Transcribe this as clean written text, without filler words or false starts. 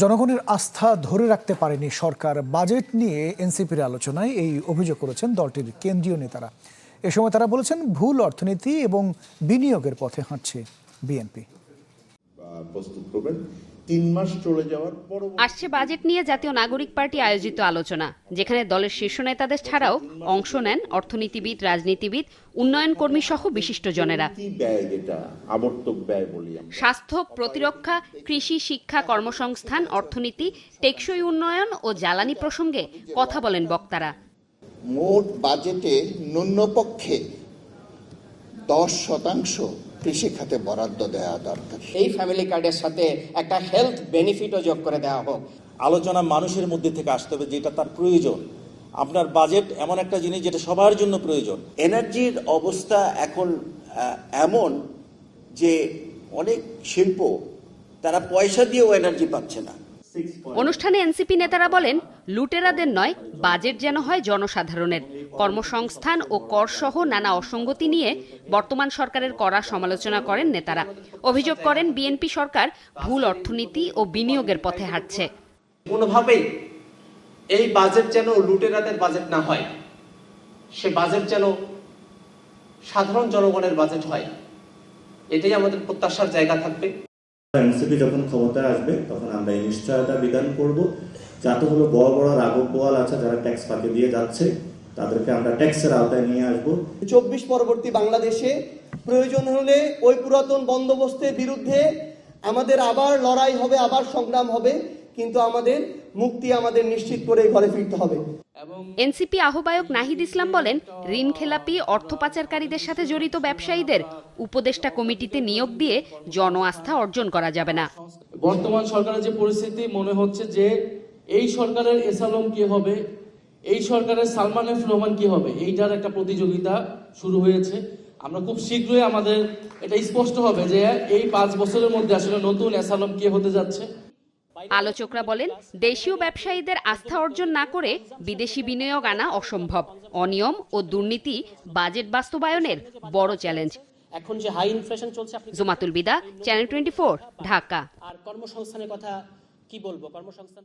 জনগণের আস্থা ধরে রাখতে পারেনি সরকার। বাজেট নিয়ে এনসিপির আলোচনায় এই অভিযোগ করেছেন দলটির কেন্দ্রীয় নেতারা। এ সময় তারা বলেছেন, ভুল অর্থনীতি এবং বিনিয়োগের পথে হাঁটছে বিএনপি। প্রস্তুত করবেন ৩ মাস চলে যাওয়ার পর আসছে বাজেট নিয়ে জাতীয় নাগরিক পার্টি আয়োজিত আলোচনা, যেখানে দলের শীর্ষ নেতাদের ছাড়াও অংশ নেন অর্থনীতিবিদ, রাজনীতিবিদ, উন্নয়ন কর্মী সহ বিশিষ্টজনেরা। স্বাস্থ্য, প্রতিরক্ষা, কৃষি, শিক্ষা, কর্মসংস্থান, অর্থনীতি, টেকসই উন্নয়ন ও জ্বালানি প্রসঙ্গে কথা বলেন বক্তারা। মোট বাজেটে ন্যূনপক্ষে 10% কৃষি খাতে বরাদ্দ দেওয়া দরকার। এই ফ্যামিলি কার্ডের সাথে একটা হেলথ বেনিফিটও যোগ করে দেওয়া হোক। আলোচনা মানুষের মধ্যে থেকে আসতে হবে, যেটা তার প্রয়োজন। আপনার বাজেট এমন একটা জিনিস যেটা সবার জন্য প্রয়োজন। এনার্জির অবস্থা এখন এমন যে অনেক শিল্প তারা পয়সা দিয়েও এনার্জি পাচ্ছে না। অনুষ্ঠানে এনসিপি নেতারা বলেন, লুটেরাদের নয়, বাজেট যেন হয় জনসাধারণের। কর্মসংস্থান ও কর সহ নানা অসঙ্গতি নিয়ে বর্তমান সরকারের কড়া সমালোচনা করেন নেতারা। অভিযোগ করেন, বিএনপি সরকার ভুল অর্থনীতি ও বিনিয়োগের পথে হাঁটছে। কোনোভাবেই এই বাজেট যেন লুটেরাদের বাজেট না হয়, সে বাজেট যেন সাধারণ জনগণের বাজেট হয়, এটাই আমাদের প্রত্যাশার জায়গা থাকবে। এনসিপি যখন ক্ষমতায় আসবে তখন আমরা এই নিশ্চয়তা বিধান করব, যাতে হলো বড় বড় রাঘব বোয়াল আছে যারা ট্যাক্স ফাঁকি দিয়ে যাচ্ছে, তাদেরকে আমরা ট্যাক্সের আওতায় নিয়ে আসবো। 24 পরবর্তী বাংলাদেশে প্রয়োজন হলে ওই পুরাতন বন্দোবস্তের বিরুদ্ধে আমাদের আবার লড়াই হবে, আবার সংগ্রাম হবে, কিন্তু আমাদের মুক্তি আমাদের নিশ্চিত করে ঘরে ফিরতে হবে। এনসিপি আহ্বায়ক নাহিদ ইসলাম বলেন, ঋণ খেলাপি, অর্থ পাচারকারীদের সাথে জড়িত ব্যবসায়ীদের উপদেষ্টা কমিটিতে নিয়োগ দিয়ে জন আস্থা অর্জন করা যাবে না। বর্তমান সরকারের যে পরিস্থিতি, মনে হচ্ছে যে এই সরকারের এসালম কি হবে, এই সরকারের সালমান এফ রহমান কি হবে, এইটার একটা প্রতিযোগিতা শুরু হয়েছে। আমরা খুব শীঘ্রই আমাদের এটা স্পষ্ট হবে যে এই 5 বছরের মধ্যে আসলে নতুন এসালম কে হতে যাচ্ছে। আলোচকরা বলেন, দেশীয় ব্যবসায়ীদের আস্থা অর্জন না করে বিদেশি বিনিয়োগ আনা অসম্ভব। অনিয়ম ও দুর্নীতি বাজেট বাস্তবায়নের বড় চ্যালেঞ্জ। এখন যে হাই ইনফ্লেশন চলছে, জুমাতুল বিদা, চ্যানেল 24, ঢাকা। আর কর্মসংস্থানের কথা কি বলবো, কর্মসংস্থান